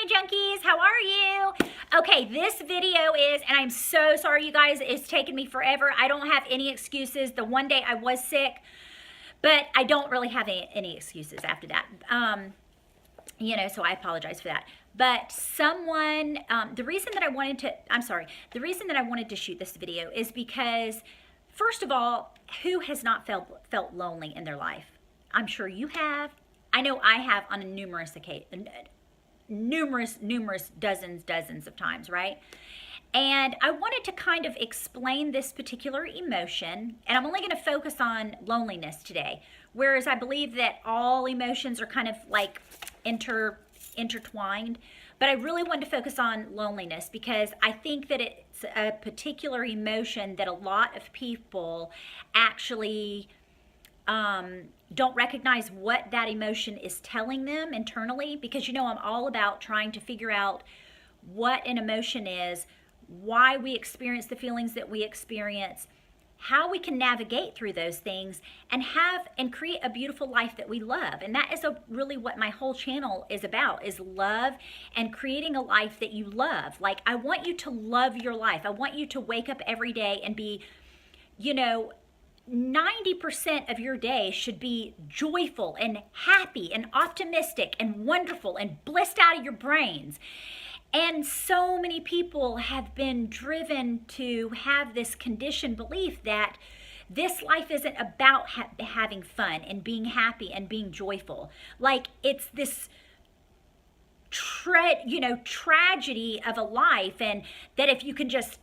Hi junkies, how are you? Okay, this video is, and I'm so sorry you guys, it's taken me forever. I don't have any excuses. The one day I was sick, but I don't really have any excuses after that. So I apologize for that. But someone, the reason that I wanted to shoot this video is because, first of all, who has not felt lonely in their life? I'm sure you have. I know I have on a numerous occasions, numerous dozens of times, right? And I wanted to kind of explain this particular emotion, and I'm only going to focus on loneliness today, whereas I believe that all emotions are kind of like intertwined, but I really wanted to focus on loneliness because I think that it's a particular emotion that a lot of people actually don't recognize what that emotion is telling them internally, because I'm all about trying to figure out what an emotion is, why we experience the feelings that we experience, how we can navigate through those things and create a beautiful life that we love. And that is really what my whole channel is about, is love and creating a life that you love. Like, I want you to love your life. I want you to wake up every day and be, 90% of your day should be joyful and happy and optimistic and wonderful and blissed out of your brains. And so many people have been driven to have this conditioned belief that this life isn't about having fun and being happy and being joyful. Like, it's this tragedy of a life, and that if you can just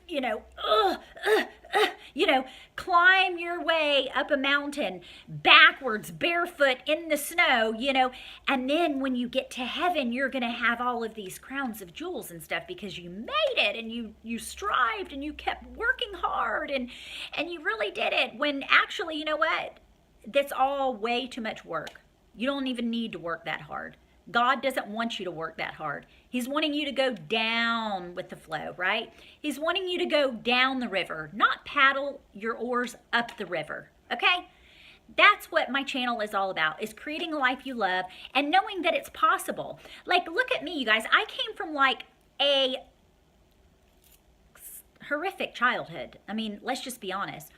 climb your way up a mountain backwards, barefoot in the snow, and then when you get to heaven, you're gonna have all of these crowns of jewels and stuff because you made it and you strived and you kept working hard and you really did it, when actually, you know what, that's all way too much work. You don't even need to work that hard. God doesn't want you to work that hard. He's wanting you to go down with the flow, right? He's wanting you to go down the river, not paddle your oars up the river, okay? That's what my channel is all about, is creating a life you love and knowing that it's possible. Like, look at me, you guys. I came from like a horrific childhood. I mean, let's just be honest.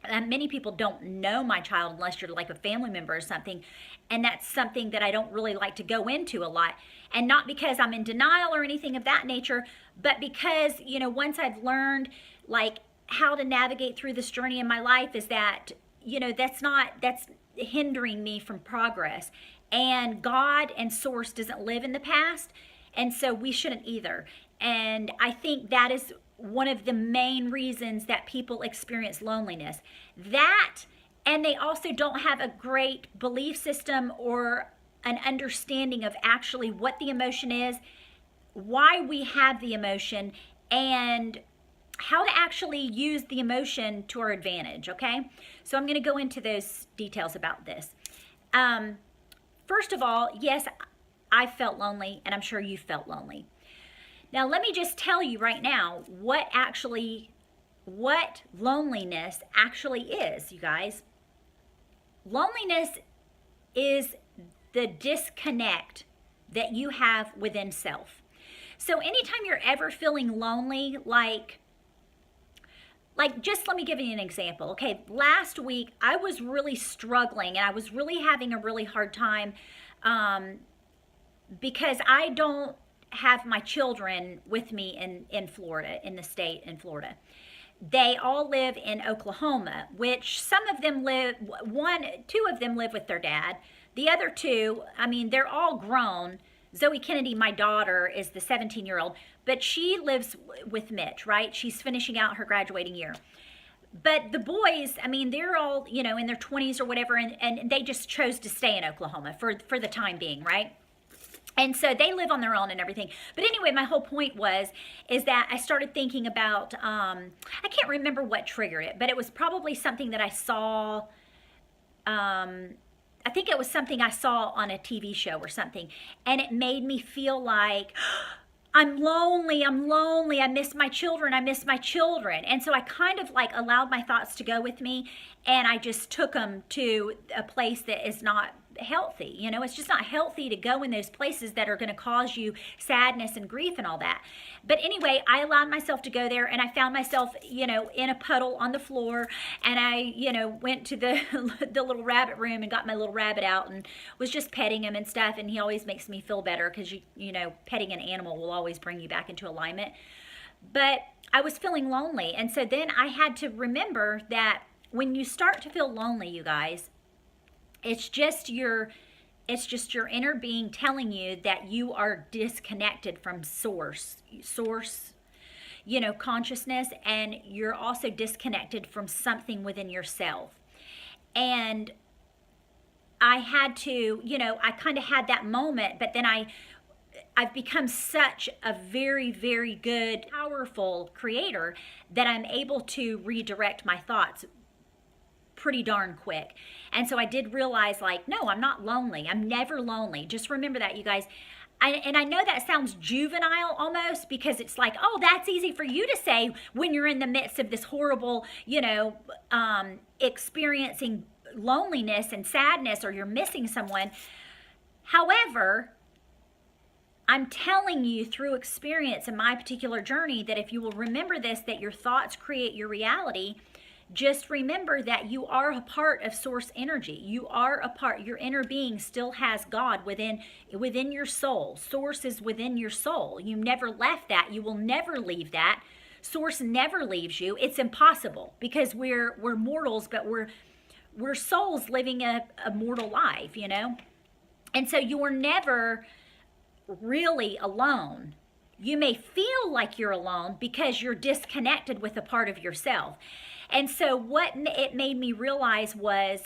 And many people don't know my child unless you're like a family member or something. And that's something that I don't really like to go into a lot. And not because I'm in denial or anything of that nature, but because, once I've learned like how to navigate through this journey in my life, is that, that's hindering me from progress. And God and Source doesn't live in the past. And so we shouldn't either. And I think that is one of the main reasons that people experience loneliness. That, and they also don't have a great belief system or an understanding of actually what the emotion is, why we have the emotion, and how to actually use the emotion to our advantage, okay? So I'm gonna go into those details about this. First of all, yes, I felt lonely, and I'm sure you felt lonely. Now, let me just tell you right now what loneliness actually is, you guys. Loneliness is the disconnect that you have within self. So anytime you're ever feeling lonely, like just let me give you an example. Okay, last week I was really struggling and I was really having a really hard time because I don't have my children with me in Florida, in the state in Florida. They all live in Oklahoma, which some of them two of them live with their dad. The other two, I mean, they're all grown. Zoe Kennedy, my daughter, is the 17-year-old, but she lives with Mitch, right? She's finishing out her graduating year. But the boys, I mean, they're all, in their 20s or whatever, and they just chose to stay in Oklahoma for the time being, right? And so they live on their own and everything. But anyway, my whole point is that I started thinking about, I can't remember what triggered it, but it was probably something that I saw, I think it was something I saw on a TV show or something. And it made me feel like, I'm lonely, I miss my children. And so I kind of like allowed my thoughts to go with me, and I just took them to a place that is not healthy. You know, it's just not healthy to go in those places that are going to cause you sadness and grief and all that. But anyway, I allowed myself to go there, and I found myself, you know, in a puddle on the floor, and I, you know, went to the the little rabbit room and got my little rabbit out and was just petting him and stuff. And he always makes me feel better, because you know, petting an animal will always bring you back into alignment. But I was feeling lonely, and so then I had to remember that when you start to feel lonely, you guys, it's just your inner being telling you that you are disconnected from source, you know, consciousness, and you're also disconnected from something within yourself. And I had to, you know, I kind of had that moment, but then I've become such a very, very good, powerful creator that I'm able to redirect my thoughts pretty darn quick. And so I did realize, like, no, I'm not lonely. I'm never lonely. Just remember that, you guys. And I know that sounds juvenile almost, because it's like, oh, that's easy for you to say when you're in the midst of this horrible, you know, experiencing loneliness and sadness, or you're missing someone. However, I'm telling you through experience in my particular journey that if you will remember this, that your thoughts create your reality. Just remember that you are a part of source energy. You are a part, your inner being still has God within your soul. Source is within your soul. You never left that. You will never leave that. Source never leaves you. It's impossible, because we're mortals, but we're souls living a mortal life, you know? And so you are never really alone. You may feel like you're alone because you're disconnected with a part of yourself. And so what it made me realize was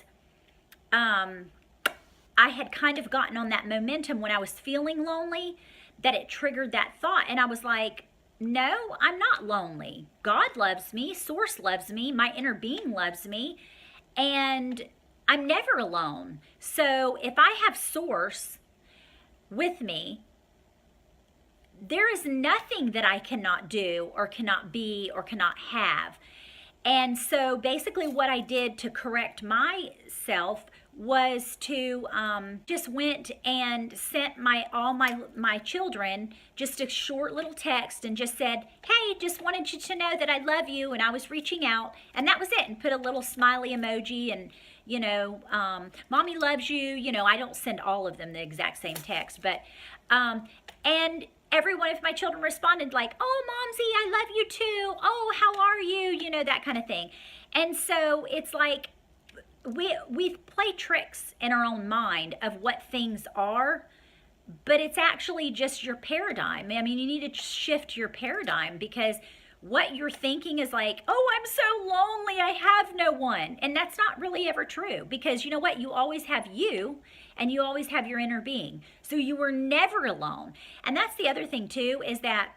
I had kind of gotten on that momentum when I was feeling lonely, that it triggered that thought. And I was like, no, I'm not lonely. God loves me. Source loves me. My inner being loves me. And I'm never alone. So if I have source with me, there is nothing that I cannot do or cannot be or cannot have. And so basically what I did to correct myself was to just went and sent all my children just a short little text and just said, hey, just wanted you to know that I love you and I was reaching out. And that was it. And put a little smiley emoji and, you know, mommy loves you. You know, I don't send all of them the exact same text, but, and every one of my children responded like, oh, Momsy, I love you too. Oh, how are you? You know, that kind of thing. And so it's like we play tricks in our own mind of what things are, but it's actually just your paradigm. I mean, you need to shift your paradigm, because what you're thinking is like, oh, I'm so lonely, I have no one. And that's not really ever true, because you know what? You always have you, and you always have your inner being. So you were never alone. And that's the other thing too, is that,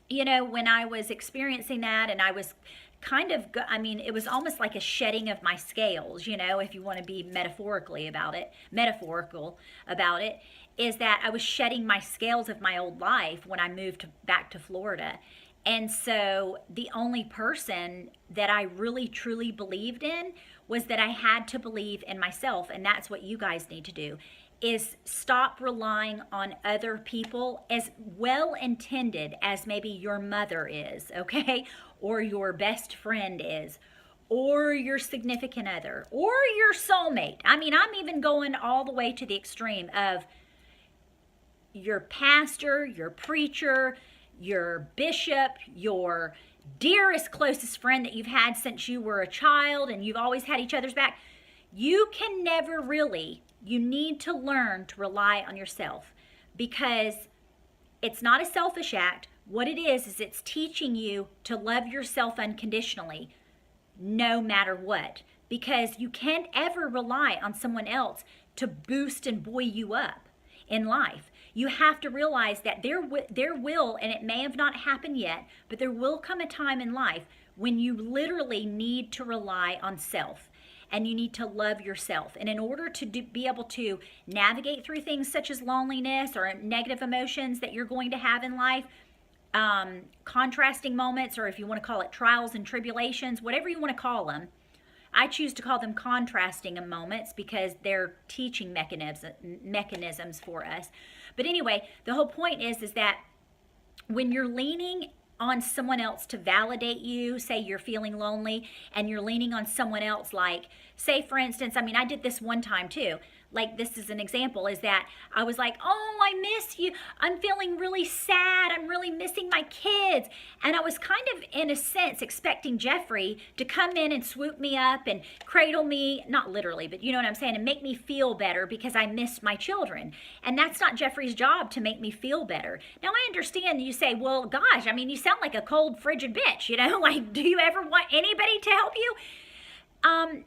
you know, when I was experiencing that, and I was kind of, I mean, it was almost like a shedding of my scales, you know, if you want to be metaphorical about it, is that I was shedding my scales of my old life when I moved back to Florida. And so the only person that I really truly believed in was that I had to believe in myself. And that's what you guys need to do, is stop relying on other people, as well intended as maybe your mother is, okay? Or your best friend is, or your significant other, or your soulmate. I mean, I'm even going all the way to the extreme of your pastor, your preacher, your bishop, your dearest, closest friend that you've had since you were a child and you've always had each other's back. You can never really, you need to learn to rely on yourself, because it's not a selfish act. What it is it's teaching you to love yourself unconditionally, no matter what, because you can't ever rely on someone else to boost and buoy you up in life. You have to realize that there will, and it may have not happened yet, but there will come a time in life when you literally need to rely on self, and you need to love yourself. And in order to be able to navigate through things such as loneliness or negative emotions that you're going to have in life, contrasting moments, or if you want to call it trials and tribulations, whatever you want to call them, I choose to call them contrasting moments because they're teaching mechanisms for us. But anyway, the whole point is that when you're leaning on someone else to validate you, say you're feeling lonely and you're leaning on someone else, like, say for instance, I mean, I did this one time too. Like, this is an example, is that I was like, oh, I miss you. I'm feeling really sad. I'm really missing my kids. And I was kind of, in a sense, expecting Jeffrey to come in and swoop me up and cradle me, not literally, but you know what I'm saying, and make me feel better because I missed my children. And that's not Jeffrey's job to make me feel better. Now, I understand you say, well, gosh, I mean, you sound like a cold, frigid bitch, you know? Like, do you ever want anybody to help you?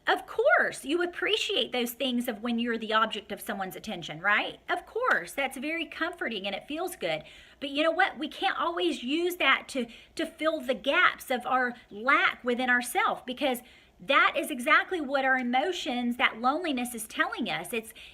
Of course, you appreciate those things of when you're the object of someone's attention, right? Of course, that's very comforting and it feels good. But you know what? We can't always use that to fill the gaps of our lack within ourselves, because that is exactly what our emotions, that loneliness is telling us.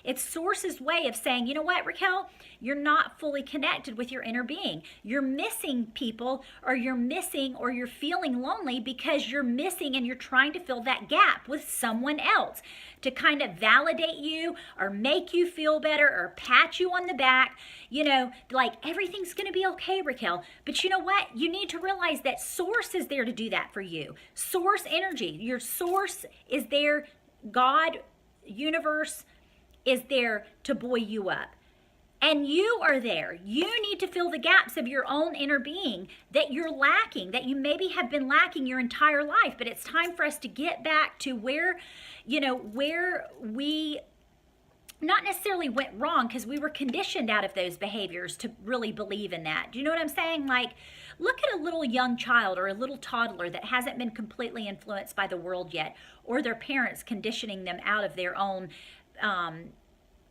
It's Source's way of saying, you know what, Raquel, you're not fully connected with your inner being. You're missing people, or you're feeling lonely because you're missing and you're trying to fill that gap with someone else to kind of validate you or make you feel better or pat you on the back, you know, like everything's going to be okay, Raquel. But you know what? You need to realize that Source is there to do that for you. Source energy, your Source is there. God, universe is there to buoy you up. And you are there. You need to fill the gaps of your own inner being that you're lacking, that you maybe have been lacking your entire life. But it's time for us to get back to where, you know, where we not necessarily went wrong, because we were conditioned out of those behaviors to really believe in that. Do you know what I'm saying? Like, look at a little young child or a little toddler that hasn't been completely influenced by the world yet, or their parents conditioning them out of their own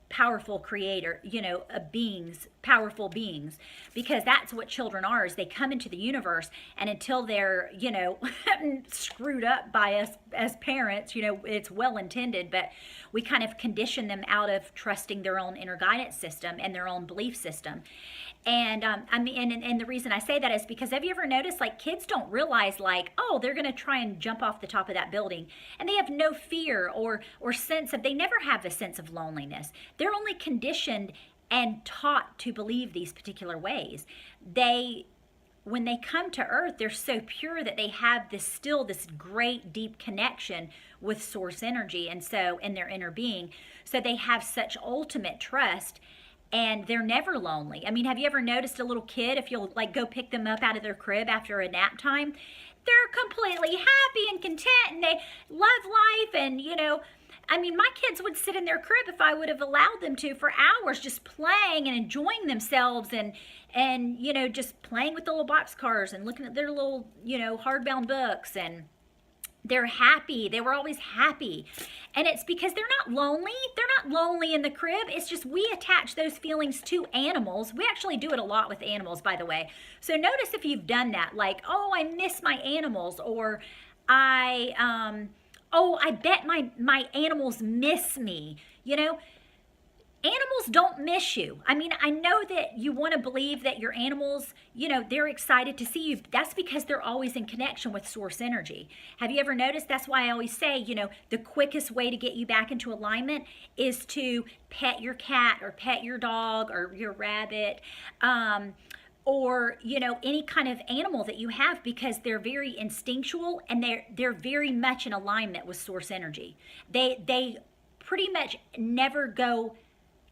powerful creator, you know, powerful beings, because that's what children are, is they come into the universe, and until they're, you know, screwed up by us as parents, you know, it's well intended, but we kind of condition them out of trusting their own inner guidance system and their own belief system. And I mean, and the reason I say that is because, have you ever noticed, like, kids don't realize, like, oh, they're going to try and jump off the top of that building, and they have no fear or sense of, they never have a sense of loneliness. They're only conditioned and taught to believe these particular ways. When they come to Earth, they're so pure that they have this great deep connection with Source energy, and so in their inner being, so they have such ultimate trust. And they're never lonely. I mean, have you ever noticed a little kid, if you'll like go pick them up out of their crib after a nap time, they're completely happy and content, and they love life. And, you know, I mean, my kids would sit in their crib, if I would have allowed them to, for hours, just playing and enjoying themselves, and you know, just playing with the little box cars and looking at their little, you know, hardbound books, and they're happy. They were always happy. And it's because they're not lonely. They're not lonely in the crib. It's just we attach those feelings to animals. We actually do it a lot with animals, by the way. So notice if you've done that, like, oh, I miss my animals, or I bet my animals miss me. You know, animals don't miss you. I mean, I know that you want to believe that your animals, you know, they're excited to see you. That's because they're always in connection with Source energy. Have you ever noticed? That's why I always say, you know, the quickest way to get you back into alignment is to pet your cat or pet your dog or your rabbit, or, you know, any kind of animal that you have, because they're very instinctual, and they're very much in alignment with Source energy. They pretty much never go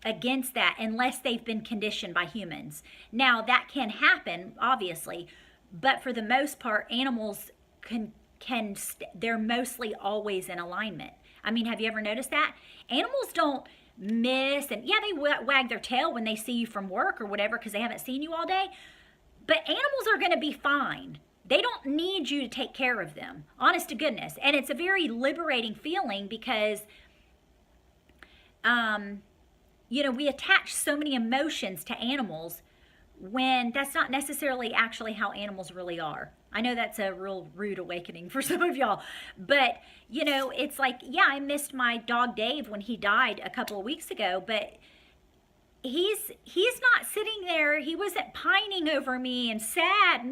against that unless they've been conditioned by humans. Now, that can happen, obviously, but for the most part, animals they're mostly always in alignment. I mean, have you ever noticed that? Animals don't miss, and yeah, they wag their tail when they see you from work or whatever, because they haven't seen you all day, but animals are going to be fine. They don't need you to take care of them, honest to goodness. And it's a very liberating feeling, because you know, we attach so many emotions to animals when that's not necessarily actually how animals really are. I know that's a real rude awakening for some of y'all, but, you know, it's like, yeah, I missed my dog Dave when he died a couple of weeks ago, but he's not sitting there. He wasn't pining over me and sad.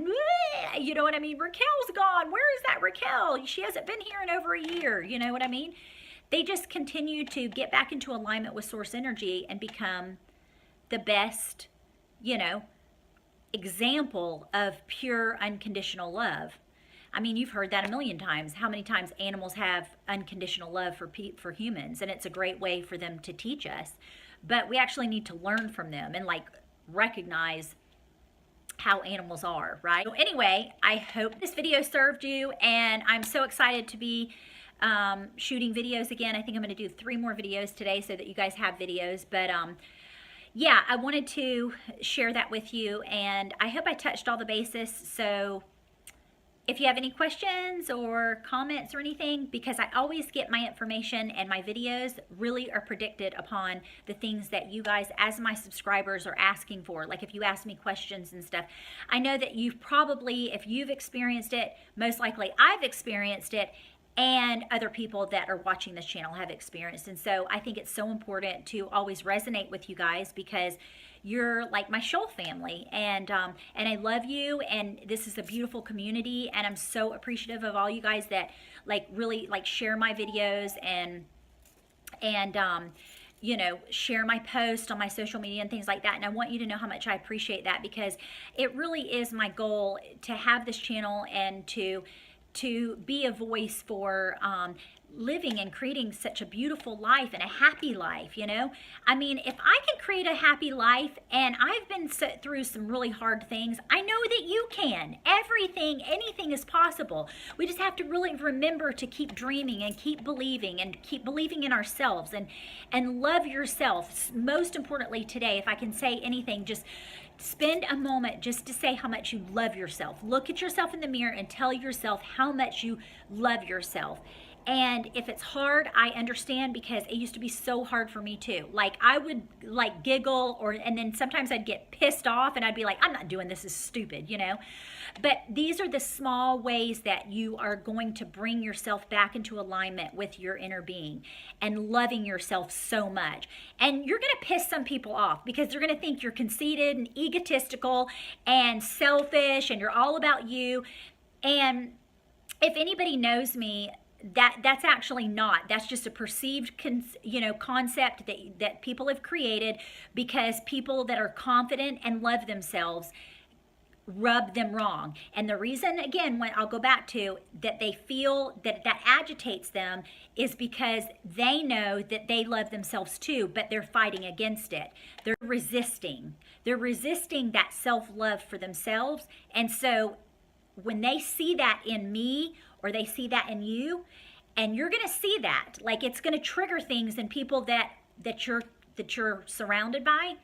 You know what I mean? Raquel's gone. Where is that Raquel? She hasn't been here in over a year. You know what I mean? They just continue to get back into alignment with source energy and become the best, you know, example of pure unconditional love. I mean, you've heard that a million times. How many times animals have unconditional love for humans, and it's a great way for them to teach us. But we actually need to learn from them and like recognize how animals are, right? So anyway, I hope this video served you, and I'm so excited to be shooting videos again. I think I'm going to do 3 more videos today so that you guys have videos. But yeah, I wanted to share that with you, and I hope I touched all the bases. So if you have any questions or comments or anything, because I always get my information and my videos really are predicted upon the things that you guys as my subscribers are asking for. Like if you ask me questions and stuff, I know that you've probably, if you've experienced it, most likely I've experienced it, and other people that are watching this channel have experienced. And so I think it's so important to always resonate with you guys, because you're like my Shoal family, and I love you, and this is a beautiful community, and I'm so appreciative of all you guys that like really like share my videos and you know, share my posts on my social media and things like that. And I want you to know how much I appreciate that, because it really is my goal to have this channel and to be a voice for living and creating such a beautiful life and a happy life, you know? I mean, if I can create a happy life, and I've been set through some really hard things, I know that you can. Everything, anything is possible. We just have to really remember to keep dreaming and keep believing in ourselves, and love yourself. Most importantly today, if I can say anything, just spend a moment just to say how much you love yourself. Look at yourself in the mirror and tell yourself how much you love yourself. And if it's hard, I understand, because it used to be so hard for me too. Like I would like giggle, and then sometimes I'd get pissed off and I'd be like, I'm not doing this, is stupid, you know? But these are the small ways that you are going to bring yourself back into alignment with your inner being and loving yourself so much. And you're going to piss some people off, because they're going to think you're conceited and egotistical and selfish and you're all about you. And if anybody knows me, that's actually not. That's just a perceived concept that people have created, because people that are confident and love themselves rub them wrong. And the reason, again, when I'll go back to that, they feel that agitates them, is because they know that they love themselves too, but they're fighting against it. They're resisting that self-love for themselves. And so when they see that in me, or they see that in you, and you're going to see that, like it's going to trigger things in people that you're surrounded by.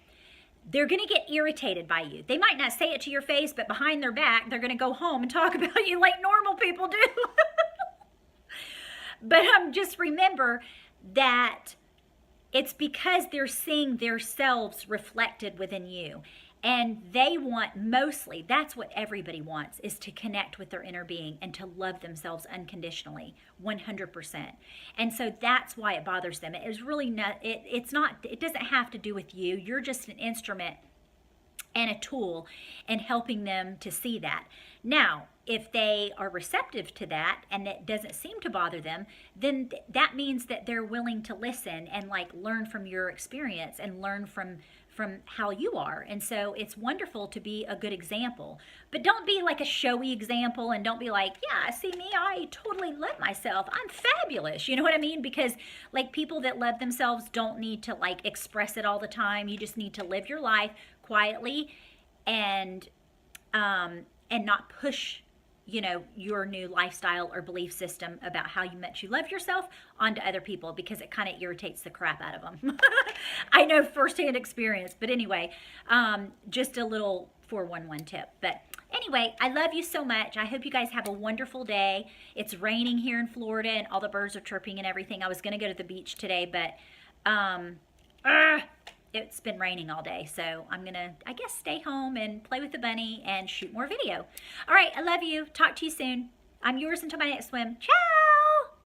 They're going to get irritated by you. They might not say it to your face, but behind their back, they're going to go home and talk about you like normal people do. But just remember that it's because they're seeing themselves reflected within you. And they want, mostly, that's what everybody wants, is to connect with their inner being and to love themselves unconditionally, 100%. And so that's why it bothers them. It is really not, it doesn't have to do with you. You're just an instrument and a tool in helping them to see that. Now, if they are receptive to that and it doesn't seem to bother them, then that means that they're willing to listen and like learn from your experience and learn from how you are. And so it's wonderful to be a good example, but don't be like a showy example, and don't be like, yeah, see me, I totally love myself, I'm fabulous, you know what I mean? Because like people that love themselves don't need to like express it all the time. You just need to live your life quietly and not push, you know, your new lifestyle or belief system about how much you love yourself onto other people, because it kind of irritates the crap out of them. I know firsthand experience, but anyway, just a little 411 tip. But anyway, I love you so much. I hope you guys have a wonderful day. It's raining here in Florida and all the birds are chirping and everything. I was going to go to the beach today, but it's been raining all day, so I'm gonna, I guess, stay home and play with the bunny and shoot more video. All right, I love you. Talk to you soon. I'm yours until my next swim. Ciao!